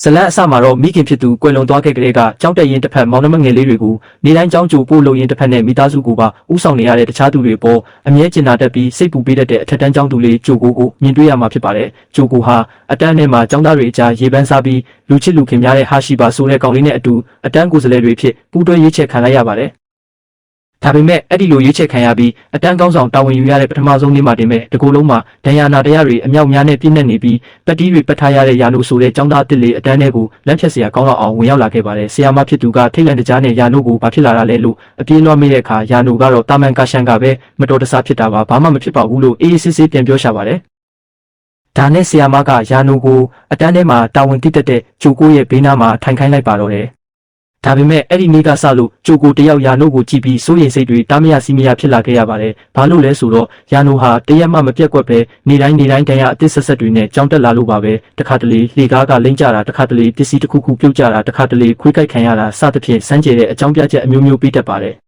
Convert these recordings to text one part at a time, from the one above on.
ဇလန်းအစမှာတော့မိခင်ဖြစ်သူကွယ်လွန်သွားခဲ့ကြတဲ့ကကြောက်တဲ့ရင်တစ်ဖက်မောင်နှမငယ်လေးတွေကိုနေတိုင်းကြောင်းကြိုပို့လို့ရင်တစ်ဖက်နဲ့မိသားစုကိုပါဥဆောင်နေရတဲ့တခြားသူတွေပေါ်အမြဲကျင်နာတတ်ပြီးစိတ်ပူပေးတတ်တဲ့အထက်တန်းကျောင်းသူလေးဂျိုကိုမြင်တွေ့ရမှာဖြစ်ပါတယ်။ဂျိုကိုဟာအတန်းထဲမှာကျောင်းသားတွေအကြားရေပန်းစားပြီးလူချစ်လူခင်များတဲ့ဟာရှိပါဆိုတဲ့ကောင်လေးနဲ့အတူအတန်းကိုယ်စားလှယ်တွေဖြစ်ပူးတွဲရွေးချယ်ခံလိုက်ရပါတယ်။ဒါပေမဲ့အဲ့ဒီလိုရွေးချယ်ခံရပြီးအတန်းကောင်းဆောင်တာဝန်ယူရတဲ့ပထမဆုံးနေ့မှာတင်မဲ့တကူလုံးမှာဒဏ်ရာနာတရားတွေအမြောက်များနဲ့ပြည့်နှက်နေပြီးပတ်တီးတွေပတ်ထားရတဲ့ယာနိုဆိုတဲ့ကျောင်းသားအစ်စ်လေးအတန်းထဲကိုလက်ဖြတ်စရာကောင်းတော့အောင်ဝင်ရောက်လာခဲ့ပါတယ်။ဆရာမဖြစ်သူကထိတ်လန့်တကြားနဲ့ယာနိုကိုဘာဖြစ်လာတာလဲလို့အပြေးလွှမ်းမိတဲ့အခါယာနိုကတော့တာမန်ကာရှန်ကပဲမတော်တဆဖြစ်တာပါဘာမှမဖြစ်ပါဘူးလို့အေးအေးဆေးဆေးပြန်ပြောရှာပါတယ်။ဒါနဲ့ဆရာမကယာနိုကိုအတန်းထဲမှာတာဝန်သိတတ်တဲ့ဂျိုကိုရဲ့ဘေးနားမှာထိုင်ခိုင်းလိုက်ပါတော့တယ်။ဒါပေမဲ့အဲ့ဒီနေ့ကစလို့ဂျိုကိုတယောက်ယာနိုကိုကြည့်ပြီးစိုးရိမ်စိတ်တွေတားမရစီမရဖြစ်လာခဲ့ရပါတယ်။ဘာလို့လဲဆိုတော့ယာနိုဟာတရက်မှမပြတ်ကွက်ပဲနေတိုင်းတန်ရအသစ်ဆက်ဆက်တွေနဲ့ကြောင်းတက်လာလို့ပါပဲ။တခါတလေလေကားကလိမ့်ကြတာတခါတလေပစ္စည်းတစ်ခုခုပြုတ်ကြတာတခါတလေခွေးကိုက်ခံရတာစသဖြင့်စမ်းကြဲတဲ့အကြောင်းပြချက်အမျိုးမျိုးပြီးတတ်ပါတယ်။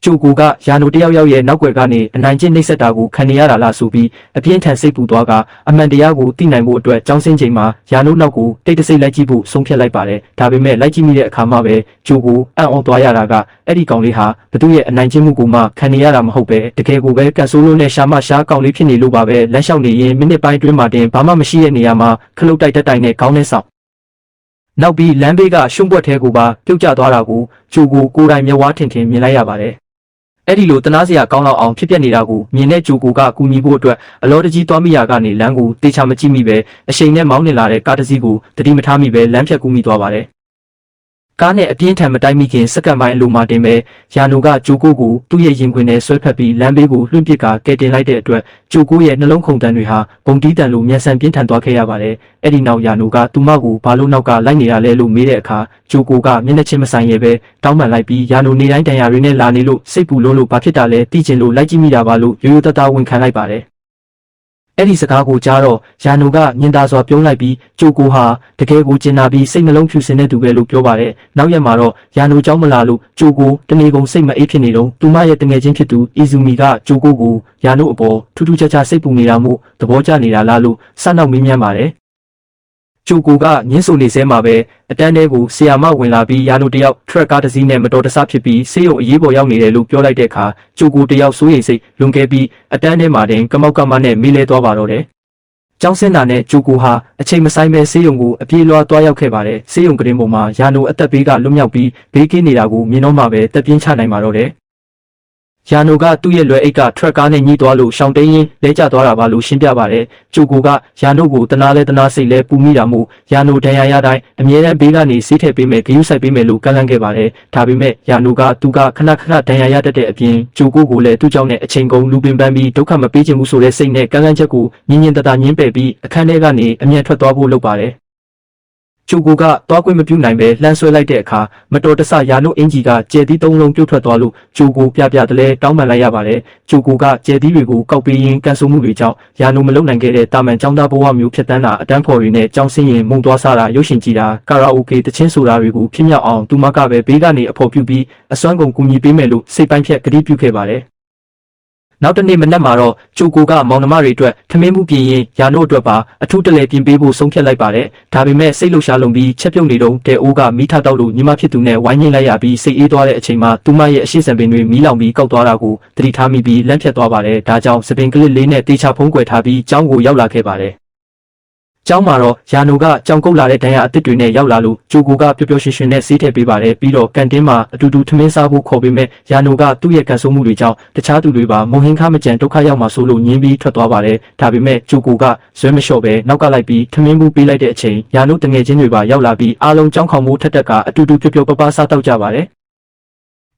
ဂျိုကိုကယာနိုတယောက်ရဲ့နောက်ွယ်ကနေအနိုင်ကျင့်နှိပ်စက်တာကိုခံနေရတာလားဆိုပြီးအပြင်းထန်စိတ်ပူသွားကအမှန်တရားကိုသိနိုင်ဖို့အတွက်ကြောင်းစင်းချိန်မှာယာနိုနောက်ကိုတိတ်တဆိတ်လိုက်ကြည့်ဖို့ဆုံးဖြတ်လိုက်ပါတယ်။ဒါပေမဲ့လိုက်ကြည့်မိတဲ့အခါမှပဲဂျိုကိုအံ့ဩသွားရတာကအဲ့ဒီကောင်လေးဟာဘသူရဲ့အနိုင်ကျင့်မှုကိုမှခံနေရတာမဟုတ်ပဲတကယ်ကိုပဲကန်ဆိုးလို့နဲ့ရှာကောင်လေးဖြစ်နေလို့ပါပဲလမ်းလျှောက်နေရင်မိနစ်ပိုင်းတွင်းမှာတင်ဘာမှမရှိတဲ့နေရာမှာခလုတ်တိုက်တက်နဲ့ခေါင်းနဲ့ဆောက်နောက်ပြီးလမ်းဘေးကရှုံးပွက်ထဲကိုပါပြုတ်ကျသွားတာကိုဂျိုကိုကိုယ်တိုင်မျက်ဝါးထင်မြင်လိုက်ရပါတယ်။အဲ့ဒီလိုတနာစရာကောင်းလောက်အောင်ဖြစ်ပျက်နေတာကိုမြင်တဲ့ဂျိုကိုကကူညီဖို့အတွက်အလောတကြီးသွားမိရာကနေလမ်းကိုတေချာမကြည့်မိပဲအရှိန်နဲ့မောင်းနေလာတဲ့ကားတစ်စီးကိုတတိမထားမိပဲလမ်းဖြတ်ကူးမိသွားပါတယ်။ကားနဲ့အပြင်းထန်မတိုက်မိခင်စက္ကန့်ပိုင်းအလိုမှာတင်ပဲယာနိုကဂျိုကိုကိုသူ့ရဲ့ရင်ခွင်ထဲဆွဲဖက်ပြီးလမ်းဘေးကိုလွှင့်ပစ်ကကယ်တင်လိုက်တဲ့အတွက်ဂျိုကိုရဲ့နှလုံးခုန်တန်းတွေဟာဘုံတီးတန်လိုမြန်ဆန်ပြင်းထန်သွားခဲ့ရပါတယ်။အဲ့ဒီနောက်ယာနိုကသူမကိုဘာလို့နောက်ကလိုက်နေရလဲလို့မေးတဲ့အခါဂျိုကိုကမျက်နှာချင်းမဆိုင်ရဲ့ပဲတောင်းပန်လိုက်ပြီးယာနိုနေတိုင်းတန်ရာတွေနဲ့လာနေလို့စိတ်ပူလို့ဘာဖြစ်တာလဲသိချင်လို့လိုက်ကြည့်မိတာပါလို့ရိုးရိုးသားသားဝန်ခံလိုက်ပါတယ်။အဲ့ဒီစကားကိုကြားတော့ယာနိုကညင်သာစွာပြုံးလိုက်ပြီးဂျိုကိုဟာတကယ်ကိုကျင်နာပြီးစိတ်နှလုံးဖြူစင်တဲ့သူပဲလို့ပြောပါတယ်။နောက်ရက်မှာတော့ယာနိုကြောင်းမလာလို့ဂျိုကိုတနေကုန်စိတ်မအေးဖြစ်နေတော့သူမရဲ့တငယ်ချင်းဖြစ်သူအီဇူမီကဂျိုကိုယာနိုအပေါ်ထူးထူးခြားခြားစိတ်ပူနေတာမို့သဘောကျနေတာလားလို့စနောက်မေးမြန်းပါတယ်။ဂျိုကိုကညင်းဆိုနေစဲမှာပဲအတန်းထဲကိုဆီယာမဝင်လာပြီးယာနိုတယောက်ထရက်ကားတစ်စီးနဲ့မတော်တဆဖြစ်ပြီးဆေးရုံအရေးပေါ်ရောက်နေတယ်လို့ပြောလိုက်တဲ့အခါဂျိုကိုတယောက်စိုးရိမ်စိတ်လွန်ခဲ့ပြီးအတန်းထဲမှာတင်ကမောက်ကမနဲ့မေးလဲသွားပါတော့တယ်။ကျောင်းစင်းတာနဲ့ဂျိုကိုဟာအချိန်မဆိုင်ပဲဆေးရုံကိုအပြေးလွှားသွားရောက်ခဲ့ပါတယ်။ဆေးရုံကရင်ပေါ်မှာယာနိုအသက်ဘေးကလွတ်မြောက်ပြီးဘေးကင်းနေတာကိုမြင်တော့မှပဲတက်ပြင်းချနိုင်ပါတော့တယ်။ယာနိုကသူ့ရဲ့လွယ်အိတ်ကထရက်ကားနဲ့ညှိသွားလို့ရှောင်းတိန်ရင်လဲကျသွားတာပါလို့ရှင်းပြပါတယ်။ဂျိုကိုကယာနိုကိုတနာစိတ်လဲပူမိတာမို့ယာနိုဒဏ်ရာရတိုင်းအမြဲတမ်းဘေးကနေဆေးထည့်ပေးမယ်ဂရုစိုက်ပေးမယ်လို့ကန့်လန့်ခဲ့ပါတယ်။ဒါပေမဲ့ယာနိုကသူကခဏဒဏ်ရာရတတ်တဲ့အပြင်ဂျိုကိုလည်းသူ့ကြောင့်နဲ့အချိန်ကုန်လူပင်ပန်းပြီးဒုက္ခမပေးချင်ဘူးဆိုတဲ့စိတ်နဲ့ကန့်လန့်ချက်ကိုညင်တတာညင်းပယ်ပြီးအခန်းထဲကနေအမြန်ထွက်သွားဖို့လုပ်ပါတယ်။ဂျိုကိုကသွားခွင့်မပြုနိုင်ပဲလှမ်းဆွဲလိုက်တဲ့အခါမတော်တဆယာနိုအင်ဂျီကကျဲသီးသုံးလုံးပြုတ်ထွက်သွားလို့ဂျိုကိုပြတလဲတောင်းပန်လိုက်ရပါတယ်။ဂျိုကိုကကျဲသီးတွေကိုကောက်ပေးရင်းကန်ဆိုမှုတွေကြောင့်ယာနိုမလုံနိုင်ခဲ့တဲ့တာမန်ចောင်းသားဘဝမျိုးဖြစ်တန်းတာအတန်းဖော်တွေနဲ့ကြောင်းစင်းရင်မုံသွားစားတာရုပ်ရှင်ကြည့်တာကာရာအိုကေတချင်းဆိုတာတွေကိုဖြစ်မြောက်အောင်သူမကပဲဘေးကနေအဖော်ပြုပြီးအစွမ်းကုန်ကူညီပေးမယ်လို့စိတ်ပိုင်းဖြတ်ကတိပြုခဲ့ပါတယ်။နောက်တနေ့မနက်မှာတော့ဂျိုကိုကမောင်နှမတွေအတွက်ထမင်းမှုပြင်ရင်ယာနိုအတွက်ပါအထူးတလဲပြင်ပေးဖို့ဆုံးဖြတ်လိုက်ပါတယ်။ဒါပေမဲ့စိတ်လှုပ်ရှားလုံပြီးချက်ပြုတ်နေတော့တဲအိုးကမီးထတောက်လို့ညီမဖြစ်သူနဲ့ဝိုင်းညှိလိုက်ရပြီးစိတ်အေးသွားတဲ့အချိန်မှာသူမရဲ့အရှိစံပင်တွေမီးလောင်ပြီးကောက်သွားတာကိုသတိထားမိပြီးလမ်းဖြတ်သွားပါတယ်။ဒါကြောင့်စပင်ကလစ်လေးနဲ့တေချာဖုံးကွယ်ထားပြီးကျောင်းကိုရောက်လာခဲ့ပါတယ်။ကျောင်းမှာတော့ယာနိုကကြောင်ကုတ်လာတဲ့ဒဏ်ရာအသစ်တွေနဲ့ရောက်လာလို့ဂျိုကိုကပျော်ပျော်ရွှင်ရွှင်နဲ့ဆေးထည့်ပေးပါတယ်ပြီးတော့ကန်တင်းမှာအတူတူထမင်းစားဖို့ခေါ်ပေးမဲ့ယာနိုကသူ့ရဲ့ကန်ဆိုးမှုတွေကြောင့်တခြားသူတွေပါမုံဟင်းခါမကြံဒုက္ခရောက်မှာဆိုလို့ညင်းပြီးထွက်သွားပါတယ်ဒါပေမဲ့ဂျိုကိုကဇွဲမလျှော့ပဲနောက်ကလိုက်ပြီးထမင်းမှုပေးလိုက်တဲ့အချိန်ယာနိုတငယ်ချင်းတွေပါရောက်လာပြီးအားလုံးကြောင်းခေါင်မှုထက်ကအတူတူပျော်ပျော်ပါးစားတောက်ကြပါတယ်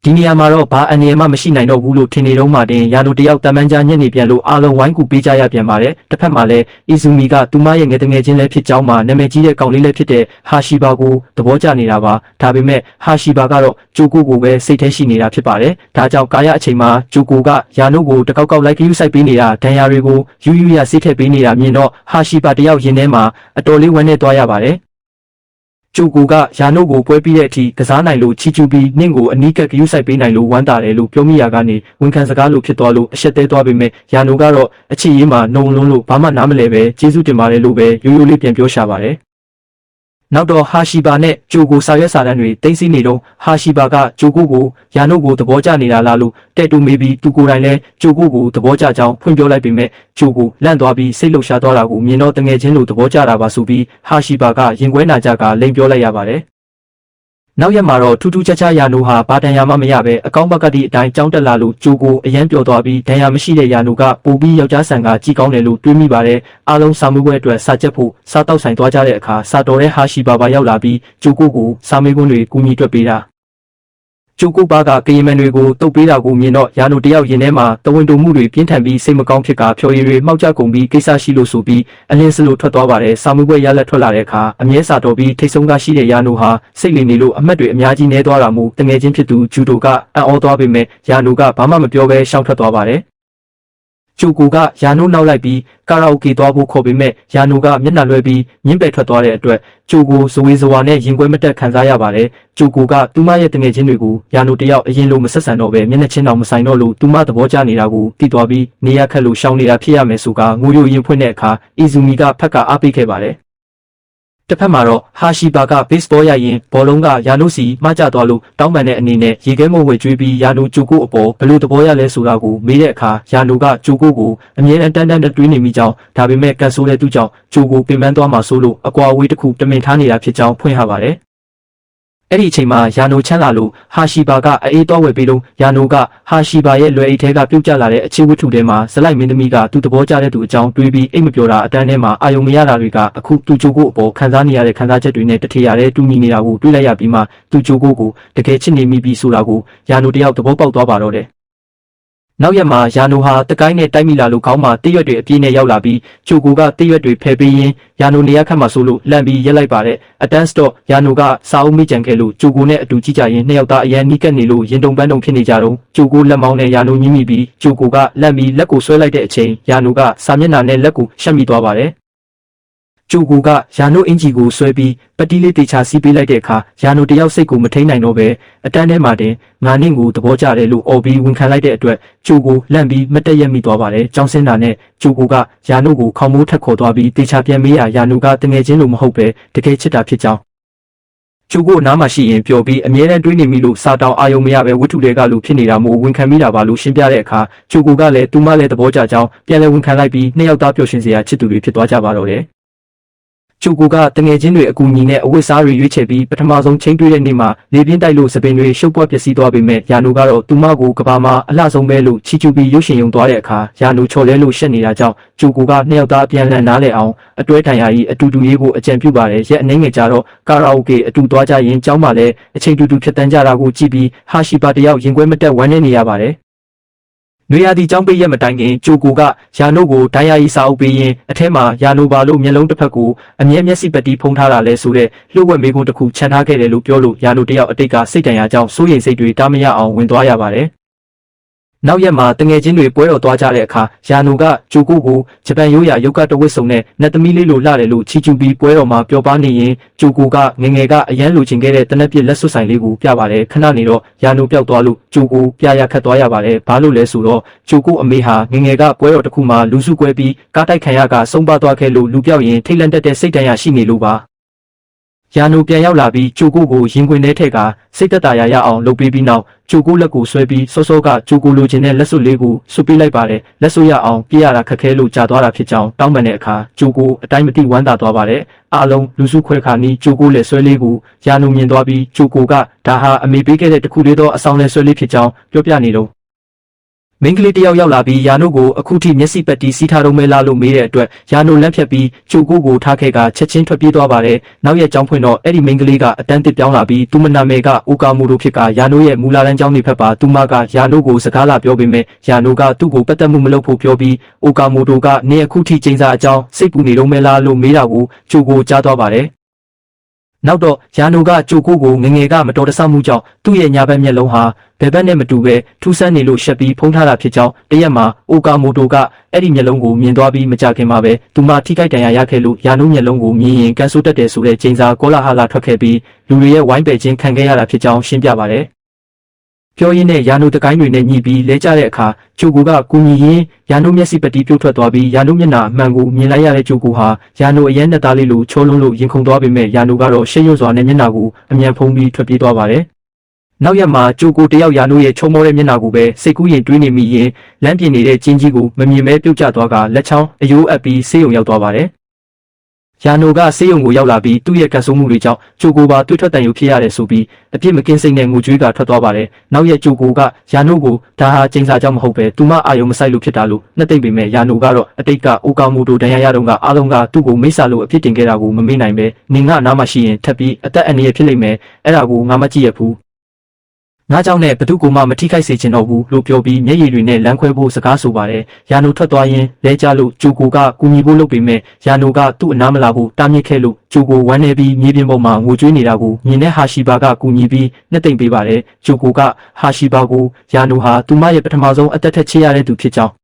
ဒီနေရာမှာတော့ဘာအန္တရာယ်မှမရှိနိုင်တော့ဘူးလို့ထင်နေတော့မှတင်ယာနိုတယောက်တမန်ကြားညက်နေပြန်လို့အားလုံးဝိုင်းကူပေးကြရပြန်ပါတယ်တစ်ဖက်မှာလည်းအီဇူမီကသူမရဲ့ငယ်တငယ်ချင်းလည်းဖြစ်ကြောင်းမှာနာမည်ကြီးတဲ့ကောင်လေးလည်းဖြစ်တဲ့ဟာရှိဘာကိုသဘောကျနေတာပါဒါပေမဲ့ဟာရှိဘာကတော့ဂျိုကိုကိုပဲစိတ်ထဲရှိနေတာဖြစ်ပါတယ်ဒါကြောင့်ကာယအချိန်မှာဂျိုကိုကယာနိုကိုတကောက်လိုက်ယူဆိုင်ပေးနေတာဒဏ်ရာတွေကိုယူရဆေးထည့်ပေးနေတာမြင်တော့ဟာရှိဘာတယောက်ရင်ထဲမှာအတော်လေးဝမ်းနဲ့သွားရပါတယ်ဂျိုကိုကယာနိုကိုပွဲပြီးတဲ့အထိကစားနိုင်လို့ချီကျူပြီးနင့်ကိုအနီးကပ်ဂရုစိုက်ပေးနိုင်လို့ဝမ်းသာတယ်လို့ပြောမိရာကနေဝန်ခံစကားလို့ဖြစ်သွားလို့အရှက်သေးသွားပေမဲ့ယာနိုကတော့အချစ်ရေးမှာနှုံလုံးလို့ဘာမှနားမလဲပဲကျေးဇူးတင်ပါတယ်လို့ပဲရိုးရိုးလေးပြန်ပြောရှာပါတယ် နောက်တော့ဟာရှီဘာနဲ့ဂျိုကိုစာရွက်စာတမ်းတွေတင်စီနေတော့ဟာရှီဘာကဂျိုကိုကိုယာနိုကိုသဘောကျနေတာလားလို့တဲ့တူမေးပြီးသူကိုယ်တိုင်လည်းဂျိုကိုကိုသဘောကျကြောင်းဖွင့်ပြောလိုက်ပေမဲ့ဂျိုကိုလန့်သွားပြီးစိတ်လှုပ်ရှားသွားတာကိုမြင်တော့တငယ်ချင်းလိုသဘောကျတာပါဆိုပြီးဟာရှီဘာကရင်ခွဲနာကြကလိန်ပြောလိုက်ရပါတယ်နောက်ရက်မှာတော့ထူးထူးခြားခြားယာနိုဟာဘာတန်ယာမှမရပဲအကောင့်ဘက်ကတိအတိုင်းကြောင်းတက်လာလို့ဂျိုကိုအရန်ပျော်သွားပြီးဒဏ်ရာမရှိတဲ့ယာနိုကပိုပြီးယောက်ျားဆန်ကကြည်ကောင်းတယ်လို့တွေးမိပါတယ်အားလုံးစာမေးပွဲအတွက်စာချက်ဖို့စားတောက်ဆိုင်သွားကြတဲ့အခါစာတော်တဲ့ဟာရှီဘာရောက်လာပြီးဂျိုကိုစာမေးခွန်းတွေကူညီတွက်ပေးတာဂျိုကိုဘာကကရင်မန်တွေကိုတုတ်ပေးတာကိုမြင်တော့ယာနိုတယောက်ရင်ထဲမှာတဝင်းတုံမှုတွေပြင်းထန်ပြီးစိတ်မကောင်းဖြစ်ကဖြော်ရည်တွေမှောက်ကျကုန်ပြီးကိစ္စရှိလို့ဆိုပြီးအလင်းစလို့ထွက်သွားပါတယ်စာမေးပွဲရလက်ထွက်လာတဲ့အခါအမြဲစာတော်ပြီးထိတ်ဆုံးကရှိတဲ့ယာနိုဟာစိတ်လီနေလို့အမတ်တွေအများကြီးနဲသွားတာမို့တငယ်ချင်းဖြစ်သူဂျူတိုကအံ့ဩသွားပေမဲ့ယာနိုကဘာမှမပြောဘဲရှောင်ထွက်သွားပါတယ်ဂျိုကိုကယာနိုနောက်လိုက်ပြီးကာရာအိုကေသွားဖို့ခေါ်ပေမဲ့ယာနိုကမျက်နှာလွှဲပြီးညှင်းပယ်ထွက်သွားတဲ့အတွက်ဂျိုကိုဇဝေဇဝါနဲ့ရင်ခွဲမတက်ခံစားရပါတယ်ဂျိုကိုကသူမရဲ့တငယ်ချင်းတွေကိုယာနိုတယောက်အရင်လိုမဆက်ဆံတော့ပဲမျက်နှာချင်းတောင်မဆိုင်တော့လို့သူမသဘောကျနေတာကိုသိသွားပြီးနေရခက်လို့ရှောင်နေတာဖြစ်ရမယ်ဆိုကငိုယိုရင်ဖွင့်တဲ့အခါအီဇူမီကဖက်ကအားပေးခဲ့ပါတယ်တစ်ဖက်မှာတော့ဟာရှီဘာကဘေ့စ်ဘောရရင်ဘောလုံးကယာနိုစီမှကျသွားလို့တောင်းပန်တဲ့အနေနဲ့ရေခဲမုံဝဲကျွေးပြီးယာနိုဂျိုကိုအပေါ်ဘလို့သဘောရလဲဆိုတာကိုမေးတဲ့အခါယာနိုကဂျိုကိုအမြဲတမ်းတွေးနေမိကြောင်းဒါပေမဲ့ကန်ဆိုးတဲ့သူကြောင့်ဂျိုကိုပင်ပန်းသွားမှာဆိုလို့အကွာအဝေးတစ်ခုတမင်ထားနေတာဖြစ်ကြောင်းဖွင့်ဟပါတယ်အဲ့ဒီအချိန်မှာယာနိုချမ်းလာလို့ဟာရှီဘာကအေးတော်ဝယ်ပြီးတော့ယာနိုကဟာရှီဘာရဲ့လွယ်အိတ်ထဲကပြုတ်ကျလာတဲ့အခြေဝတ္ထုထဲမှာဇလိုက်မင်းသမီးကသူ့သဘောကျတဲ့သူအကြောင်းတွေးပြီးအိတ်မပြောတာအတန်းထဲမှာအာယုံမရတာတွေကအခုသူဂျိုကိုအပေါ်ခံစားနေရတဲ့ခံစားချက်တွေနဲ့တထည်ရတဲ့တူညီနေတာကိုတွေးလိုက်ရပြီးမှသူဂျိုကိုတကယ်ချစ်နေမိပြီဆိုတာကိုယာနိုတယောက်သဘောပေါက်သွားပါတော့တယ်နောက်ရက်မှာယာနိုဟာတကိုင်းနဲ့တိုက်မိလာလို့ခေါင်းမှာတရွက်တွေအပြည့်နဲ့ရောက်လာပြီးဂျိုကိုကတရွက်တွေဖယ်ပေးရင်းယာနိုနေရာခတ်မှာဆိုလို့လန့်ပြီးရက်လိုက်ပါတယ်အတန်းစတော့ယာနိုကစာအုပ်မိကြံခဲ့လို့ဂျိုကိုနဲ့အတူကြည့်ကြရင်နှစ်ယောက်သားအရန်နီးကပ်နေလို့ရင်တုံပန်းတုံဖြစ်နေကြတော့ဂျိုကိုလက်မောင်းနဲ့ယာနိုညှိမိပြီးဂျိုကိုကလန့်ပြီးလက်ကိုဆွဲလိုက်တဲ့အချိန်ယာနိုကစာမျက်နှာနဲ့လက်ကိုရှက်မိသွားပါတယ်ဂျိုကိုကယာနိုအင်ဂျီကိုဆွဲပြီးပတိလေးတေချာစီးပေးလိုက်တဲ့အခါယာနိုတယောက်စိတ်ကိုမထိန်နိုင်တော့ပဲအတန်းထဲမှာတင်ငါနင့်ကိုသဘောကျတယ်လို့အော်ပြီးဝန်ခံလိုက်တဲ့အတွက်ဂျိုကိုလန့်ပြီးမတက်ရက်မိသွားပါတယ်။ကြောင်းစင်းတာနဲ့ဂျိုကိုကယာနိုကိုခေါင်းမိုးထက်ခေါ်သွားပြီးတေချာပြန်မေးရယာနိုကတငယ်ချင်းလို့မဟုတ်ပဲတကယ်ချစ်တာဖြစ်ကြောင်းဂျိုကိုနားမှာရှိရင်ပျော်ပြီးအမြဲတမ်းတွေးနေမိလို့စာတောင်အာယုံမရပဲဝတ္ထုတွေကလို့ဖြစ်နေတာမို့ဝန်ခံမိတာပါလို့ရှင်းပြတဲ့အခါဂျိုကိုကလည်းသူမလည်းသဘောကျကြောင်းပြန်လည်ဝန်ခံလိုက်ပြီးနှစ်ယောက်သားပျော်ရွှင်စရာချစ်သူတွေဖြစ်သွားကြပါတော့တယ်ဂျိုကိုကတငယ်ချင်းတွေအကူအညီနဲ့အဝတ်စားတွေရွေးချယ်ပြီးပထမဆုံးချင်းတွေ့တဲ့နေ့မှာလေပြင်းတိုက်လို့စပင်တွေရှုပ်ပွက်ပျက်စီးသွားပေမဲ့ယာနိုကတော့သူမကိုကဘာမှာအလှဆုံးပဲလို့ချီကျူပြီးရုပ်ရှင်ရုံသွားတဲ့အခါယာနိုချော်လဲလို့ရှက်နေတာကြောင့်ဂျိုကိုကနှစ်ယောက်သားပြန်လည်နားလည်အောင်အတွဲထိုင်ရာကြီးအတူတူရေးကိုအကြံပြုပါတယ်ရက်အနေငယ်ကြတော့ကာရာအိုကေအတူသွားကြရင်ကျောင်းမှာလည်းအချိန်တူတူဖြတ်တန်းကြတာကိုကြည့်ပြီးဟာရှီပါတယောက်ရင်ခွဲမတက်ဝမ်းနေရပါတယ်နွေရာသီကျောင်းပိတ်ရက်မတိုင်ခင်ဂျိုကိုကယာနိုကိုဒိုင်ယာရီစာအုပ်ပေးရင်အထက်မှာယာနိုပါလို့မျက်လုံးတစ်ဖက်ကိုအမြဲမျက်စိပတီဖုံးထားတာလဲဆိုတဲ့လှုပ်ဝက်မေးခွန်းတစ်ခုခြံထားခဲ့တယ်လို့ပြောလို့ယာနိုတယောက်အတိတ်ကစိတ်တန်ရာကြောင့်စိုးရိမ်စိတ်တွေတားမရအောင်ဝင်သွားရပါတယ်နောက်ရက်မှာတငယ်ချင်းတွေပွဲတော်သွားကြတဲ့အခါယာနိုကဂျိုကိုဂျပန်ရိုးရာယုတ်ကတဝစ်စုံနဲ့နတ်သမီးလေးလိုလှတယ်လို့ချီကျူပြီးပွဲတော်မှာပျော်ပါနေရင်ဂျိုကိုကငငယ်ကအရန်လိုချင်ခဲ့တဲ့တနက်ပြစ်လက်စွပ်ဆိုင်လေးကိုပြပါတယ်ခဏနေတော့ယာနိုပျောက်သွားလို့ဂျိုကိုပြရခတ်သွားရပါတယ်ဘာလို့လဲဆိုတော့ဂျိုကိုအမေဟာငငယ်ကပွဲတော်တစ်ခုမှာလူစုကွဲပြီးကားတိုက်ခံရကဆုံးပါသွားခဲ့လို့လူပြောက်ရင်ထိတ်လန့်တတ်တဲ့စိတ်တန်ရာရှိနေလို့ပါယာနိုပြန်ရောက်လာပြီးဂျိုကိုရင်ခွင်ထဲထည့်ကစိတ်သက်သာရအောင်လုပ်ပေးပြီးနောက်ဂျိုကိုလက်ကိုဆွဲပြီးစောစောကဂျိုကိုလိုချင်တဲ့လက်စွပ်လေးကိုဆွပေးလိုက်ပါတယ်လက်စွပ်ရအောင်ပြရတာခက်ခဲလို့ကြာသွားတာဖြစ်ကြောင်းတောင်းပန်တဲ့အခါဂျိုကိုအတိုင်းမသိဝမ်းသာသွားပါတယ်အားလုံးလူစုခွဲခါနီးဂျိုကိုလက်ဆွဲလေးကိုယာနိုမြင်သွားပြီးဂျိုကိုကဒါဟာအမေပေးခဲ့တဲ့တခုလေးသောအဆောင်လက်ဆွဲလေးဖြစ်ကြောင်းပြောပြနေတော့မင်းကလေးတယောက်ရောက်လာပြီးယာနိုကိုအခုထိမျက်စိပတ်တီးစီးထားတော့မဲလားလို့မေးတဲ့အတွက်ယာနိုလန့်ဖြတ်ပြီးဂျိုကိုထားခဲ့ကချက်ချင်းထွက်ပြေးသွားပါတယ်နောက်ရက်ကြောင်းဖွင့်တော့အဲ့ဒီမင်းကလေးကအတန်းတစ်ပြောင်းလာပြီးသူမနာမဲကအိုကာမိုတိုဖြစ်ကယာနိုရဲ့မူလာလန်းကျောင်းနေဖက်ပါသူမကယာနိုကိုစကားလာပြောပေမဲ့ယာနိုကသူ့ကိုပတ်သက်မှုမလုပ်ဖို့ပြောပြီးအိုကာမိုတိုကနေအခုထိချိန်စာအကြောင်းစိတ်ပူနေတော့မဲလားလို့မေးတာကိုဂျိုကိုကြားသွားပါတယ်နောက်တော့ယာနိုကဂျိုကိုငငယ်ကမတော်တဆမှုကြောင့်သူ့ရဲ့ညာဘက်မျက်လုံးဟာဘယ်ဘက်နဲ့မတူပဲထူးဆန်းနေလို့ရှက်ပြီးဖုံးထားတာဖြစ်ကြောင်းတရက်မှာအိုကာမိုတိုကအဲ့ဒီမျက်လုံးကိုမြင်သွားပြီးမကြခင်မှာပဲသူမထိခိုက်ဒဏ်ရာရခဲ့လို့ယာနိုမျက်လုံးကိုမြင်ရင်ကန်ဆိုးတက်တယ်ဆိုတဲ့ချိန်စာကောလာဟာလာထွက်ခဲ့ပြီးလူတွေရဲ့ဝိုင်းပယ်ခြင်းခံခဲ့ရတာဖြစ်ကြောင်းရှင်းပြပါတယ် ပြောရင်းနဲ့ယာနိုတကိုင်းတွေနဲ့ညှိပြီးလဲကျတဲ့အခါဂျိုကိုကကူညီရင်းယာနိုမျက်စိပတိပြုတ်ထွက်သွားပြီးယာနိုမျက်နှာအမှန်ကိုမြင်လိုက်ရတဲ့ဂျိုကိုဟာယာနိုအရန်နဲ့သားလေးလိုချောလုံးလို့ရင်ခုန်သွားပေမဲ့ယာနိုကတော့ရှက်ရွံ့စွာနဲ့မျက်နှာကိုအမြန်ဖုံးပြီးထွက်ပြေးသွားပါတယ်။နောက်ရက်မှာဂျိုကိုတယောက်ယာနိုရဲ့ချုံမောတဲ့မျက်နှာကိုပဲစိတ်ကူးရင်တွေးနေမိရင်လမ်းပြင်နေတဲ့ကျင်းကြီးကိုမမြင်မဲပြုတ်ကျသွားကလက်ချောင်းအယိုးအပ်ပြီးဆေးရုံရောက်သွားပါတယ်။ယာနိုကဆေးရုံကိုရောက်လာပြီးသူ့ရဲ့ကတ်ဆိုးမှုတွေကြောင့်ဂျိုကိုပါတွေ့ထွက်တန်ယူဖြစ်ရတယ်ဆိုပြီးအပြစ်မကင်းစိတ်နဲ့ငိုကြွေးကထွက်သွားပါတယ်။နောက်ရက်ဂျိုကိုကယာနိုကိုဒါဟာကျင်းစာကြောင့်မဟုတ်ပဲသူမအာယုံမဆိုင်လို့ဖြစ်တာလို့နှစ်သိမ့်ပေမဲ့ယာနိုကတော့အတိတ်ကအိုကာမိုတိုဒဏ်ရာရတော့ကအားလုံးကသူ့ကိုမိတ်ဆာလို့အပြစ်တင်ခဲ့တာကိုမမေ့နိုင်ပဲနင်ကနားမရှိရင်ထပ်ပြီးအသက်အန္တရာယ်ဖြစ်လိမ့်မယ်အဲ့ဒါကိုငါမကြည့်ရဘူးငါကြောင့်နဲ့ဘသူကိုမှမထိခိုက်စေချင်တော့ဘူးလို့ပြောပြီးမျက်ရည်တွေနဲ့လမ်းခွဲဖို့စကားဆိုပါတယ်။ယာနိုထွက်သွားရင်လဲကျလို့ဂျိုကိုကကူညီဖို့လုပ်ပေမဲ့ယာနိုကသူ့အနားမလာဖို့တားမြစ်ခဲ့လို့ဂျိုကိုဝမ်းနေပြီးမြေပြင်ပေါ်မှာငိုကြွေးနေတာကိုမြင်တဲ့ဟာရှိဘာကကူညီပြီးနှစ်သိမ့်ပေးပါတယ်။ဂျိုကိုကဟာရှိဘာကိုယာနိုဟာသူမရဲ့ပထမဆုံးအသက်ထက်ချစ်ရတဲ့သူဖြစ်ကြောင်း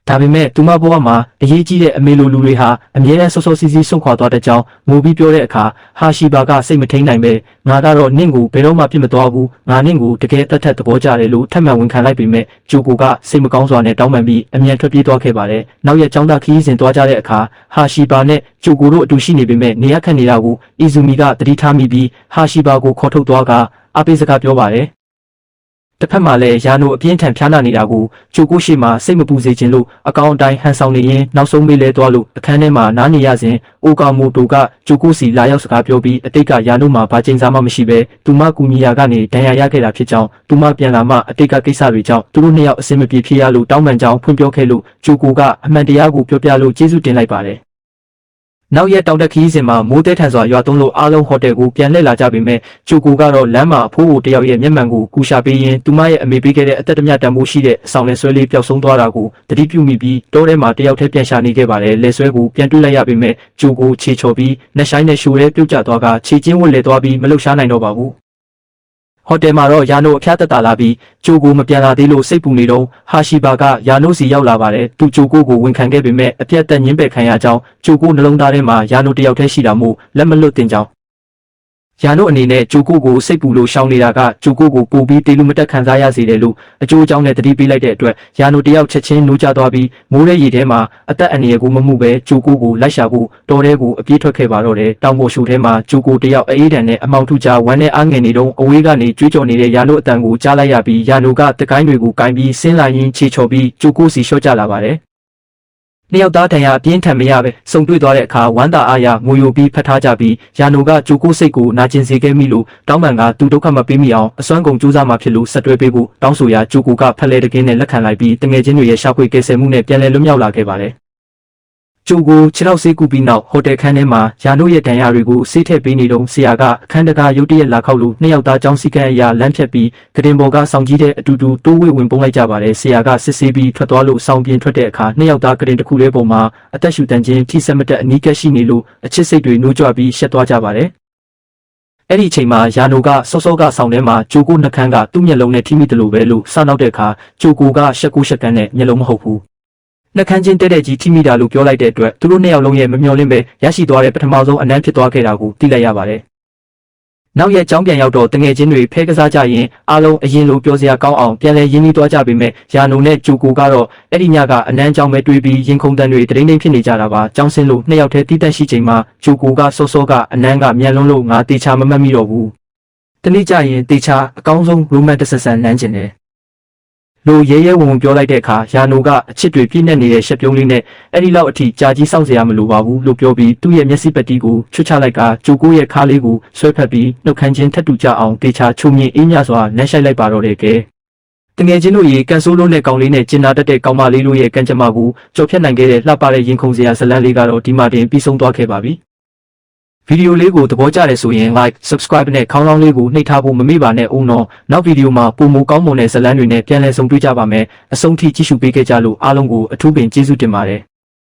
ဒါပေမဲ့သူမဘဝမှာအရေးကြီးတဲ့အမေလိုလူတွေဟာအမြဲတမ်းစောစောစီးစီးဆုံးခွာသွားတဲ့ကြောင်းငိုပြီးပြောတဲ့အခါဟာရှိဘာကစိတ်မထိန်နိုင်ပဲငါကတော့နင့်ကိုဘယ်တော့မှပြစ်မသွားဘူးငါနင့်ကိုတကယ်တတ်ထက်သဘောကျတယ်လို့ထပ်မံဝန်ခံလိုက်ပေမဲ့ဂျိုကိုကစိတ်မကောင်းစွာနဲ့တောင်းပန်ပြီးအမြန်ထွက်ပြေးသွားခဲ့ပါတယ်။နောက်ရက်ကျောင်းသားခရီးစဉ်သွားကြတဲ့အခါဟာရှိဘာနဲ့ဂျိုကိုတို့အတူရှိနေပေမဲ့နေရခက်နေတာကိုအီဇူမီကသတိထားမိပြီးဟာရှိဘာကိုခေါ်ထုတ်သွားကအပေးစကားပြောပါတယ်။တစ်ဖက်မှာလည်းယာနိုအပြင်းထန်ဖျားနာနေတာကိုဂျိုကိုရှိမှစိတ်မပူစေချင်လို့အကောင်အတိုင်းဟန်ဆောင်နေရင်နောက်ဆုံးမေးလဲသွားလို့အခန်းထဲမှာနားနေရစဉ်အိုကာမိုတိုကဂျိုကိုစီလာရောက်စကားပြောပြီးအတိတ်ကယာနိုမှာဘာကျင်းစားမှမရှိပဲသူမကူညီရာကနေဒဏ်ရာရခဲ့တာဖြစ်ကြောင်းသူမပြန်လာမှအတိတ်ကကိစ္စတွေကြောင့်သူတို့နှစ်ယောက်အဆင်မပြေဖြစ်ရလို့တောင်းပန်ကြောင်းဖွင့်ပြောခဲ့လို့ဂျိုကိုကအမှန်တရားကိုပြောပြလို့ကျေးဇူးတင်လိုက်ပါတယ်။နောက်ရက်တောင်တက်ခီးစဉ်မှာမိုးတဲထန်စွာရွာသွန်းလို့အားလုံးဟိုတယ်ကိုပြန်လှည့်လာကြပေမဲ့ဂျိုကိုကတော့လမ်းမှာအဖိုးကိုတယောက်ရဲ့မျက်မှန်ကိုကူရှာပေးရင်းသူမရဲ့အမေပေးခဲ့တဲ့အသက်တမျှတန်ဖိုးရှိတဲ့အဆောင်လဲဆွဲလေးပျောက်ဆုံးသွားတာကိုတတိပြုမိပြီးတောထဲမှာတယောက်တည်းပြန်ရှာနေခဲ့ပါတယ်လဲဆွဲကိုပြန်တွေ့လိုက်ရပေမဲ့ဂျိုကိုခြေချော်ပြီးနှက်ဆိုင်နဲ့ရှိုးရဲပြုတ်ကျသွားကခြေချင်းဝတ်လဲသွားပြီးမလှုပ်ရှားနိုင်တော့ပါဘူးဟိုတယ်မှာတော့ယာနိုအဖျားတက်တာလာပြီးဂျိုကိုမပြန်လာသေးလို့စိတ်ပူနေတော့ဟာရှိဘာကယာနိုစီရောက်လာပါတယ်သူဂျိုကိုကိုဝန်ခံခဲ့ပေမဲ့အပြတ်တက်ညင်းပယ်ခံရကြောင်းဂျိုကိုနှလုံးသားထဲမှာယာနိုတယောက်တည်းရှိတာမို့လက်မလွတ်တင်ကြောင်းယာနိုအနေနဲ့ဂျိုကိုကိုစိတ်ပူလို့ရှောင်နေတာကဂျိုကိုကိုပို့ပြီးတေလူမတက်ခံစားရစေတယ်လို့အကျိုးအကြောင်းနဲ့တတိပေးလိုက်တဲ့အတွက်ယာနိုတယောက်ချက်ချင်းနိုးကျသွားပြီးမိုးရဲရည်ထဲမှာအသက်အန္တရာယ်ကိုမမှုပဲဂျိုကိုကိုလိုက်ရှာဖို့တော်ထဲကိုအပြေးထွက်ခဲ့ပါတော့တယ်တောင်ပေါ်ရှူထဲမှာဂျိုကိုတယောက်အေးဒဏ်နဲ့အမောင်ထုကြားဝမ်းနဲ့အားငယ်နေတော့အဝေးကနေကြွေးကြော်နေတဲ့ယာနိုအတန်ကိုကြားလိုက်ရပြီးယာနိုကတကိုင်းတွေကိုကင်ပြီးဆင်းလာရင်းခြေချော်ပြီးဂျိုကိုစီလျှော့ကျလာပါတယ်နှစ်ယောက်သားတန်ရာပြင်းထန်မရပဲစုံတွေ့သွားတဲ့အခါဝမ်းသာအားရငိုယိုပြီးဖတ်ထားကြပြီးယာနိုကဂျိုကိုစိတ်ကိုနာကျင်စေခဲ့မိလို့တောင်းပန်ကသူဒုက္ခမပေးမိအောင်အစွမ်းကုန်ကြိုးစားမှဖြစ်လို့ဆက်တွဲပေးဖို့တောင်းဆိုရာဂျိုကိုကဖက်လဲတကင်းနဲ့လက်ခံလိုက်ပြီးတငယ်ချင်းတွေရဲ့ရှာဖွေကယ်ဆယ်မှုနဲ့ပြန်လည်လွတ်မြောက်လာခဲ့ပါတယ်ဂျိုကိုခြေထောက်ဆေးကူပြီးနောက်ဟိုတယ်ခန်းထဲမှာယာနိုရဲ့ဒဏ်ရာတွေကိုဆေးထည့်ပေးနေတော့ဆရာကအခန်းတကာရုတ်တရက်လာခောက်လို့နှစ်ယောက်သားចောင်းစီကံအရာလမ်းဖြတ်ပြီးကတင်ပေါ်ကဆောင်ကြီးတဲ့အတူတူတိုးဝေဝင်ပုံလိုက်ကြပါတယ်ဆရာကစစ်ဆေးပြီးထွက်သွားလို့ဆောင်ပြင်ထွက်တဲ့အခါနှစ်ယောက်သားကတင်တစ်ခုလေးပုံမှာအသက်ရှူတန်ခြင်းထိစက်မတက်အနီးကပ်ရှိနေလို့အချစ်စိတ်တွေနှိုးကြွပြီးရှက်သွားကြပါတယ်အဲ့ဒီအချိန်မှာယာနိုကစောစောကဆောင်ထဲမှာဂျိုကိုနှကန်းကသူ့မျက်လုံးနဲ့ထိမိတယ်လို့ပဲလို့စနောက်တဲ့အခါဂျိုကိုကရှက်ကိုရှက်ကန်းနဲ့မျက်လုံးမဟုတ်ဘူးနှကန်းချင်းတဲ့ကြီးထိမိတာလို့ပြောလိုက်တဲ့အတွက်သူတို့နှစ်ယောက်လုံးရဲ့မမျှော်လင့်ပဲရရှိသွားတဲ့ပထမဆုံးအနမ်းဖြစ်သွားခဲ့တာကိုသိလိုက်ရပါတယ်။နောက်ရက်ကျောင်းပြန်ရောက်တော့တငယ်ချင်းတွေဖဲကစားကြရင်အားလုံးအရင်လိုပြောစရာကောင်းအောင်ပြန်လဲရင်းနှီးသွားကြပေမဲ့ယာနိုနဲ့ဂျိုကိုကတော့အဲ့ဒီညကအနမ်းကျောင်းပဲတွေးပြီးရင်ခုန်တန်တွေတရိမ့်ဖြစ်နေကြတာပါ။ကျောင်းဆင်းလို့နှစ်ယောက်တည်းတီးတက်ရှိချိန်မှာဂျိုကိုကစောစောကအနမ်းကမြန်လွန်းလို့ငါတေချာမမှတ်မိတော့ဘူး။တနေ့ကျရင်တေချာအကောင်းဆုံးရိုမန်တစ်ဆန်နမ်းကျင်တယ်လို့ရဲရဲဝံဝံပြောလိုက်တဲ့အခါယာနိုကအချစ်တွေပြည့်နေနေတဲ့ရှက်ပြုံးလေးနဲ့အဲ့ဒီလောက်အထိကြာကြီးစောင့်စရာမလိုပါဘူးလို့ပြောပြီးသူ့ရဲ့မျက်စိပတိကိုချွတ်ချလိုက်ကဂျိုကိုရဲ့ခါးလေးကိုဆွဲဖက်ပြီးနှုတ်ခမ်းချင်းထပ်တူကြအောင်တေချာချုံမြင်အေးမြစွာနမ်းရှိုက်လိုက်ပါတော့တယ်ကဲတငယ်ချင်းတို့ရေကန်ဆိုးလုံးနဲ့ကောင်လေးနဲ့ကျင်နာတက်တဲ့ကောင်မလေးတို့ရဲ့ကံကြမ္မာကိုကြော်ဖြတ်နိုင်ခဲ့တဲ့လှပတဲ့ရင်ခုန်စရာဇလန်းလေးကတော့ဒီမှာတင်ပြီးဆုံးသွားခဲ့ပါပြီဗီဒီယိုလေးကိုသဘောကျတယ်ဆိုရင် like, subscribe နဲ့ခေါင်းလောင်းလေးကိုနှိပ်ထားဖို့မမေ့ပါနဲ့ဦးနော်နောက်ဗီဒီယိုမှာပုံမကောင်းမွန်တဲ့ဇာတ်လမ်းတွေနဲ့ပြန်လည်ဆုံတွေ့ကြပါမယ်အဆုံးထိကြည့်ရှုပေးခဲ့ကြလို့အားလုံးကိုအထူးပင်ကျေးဇူးတင်ပါတယ်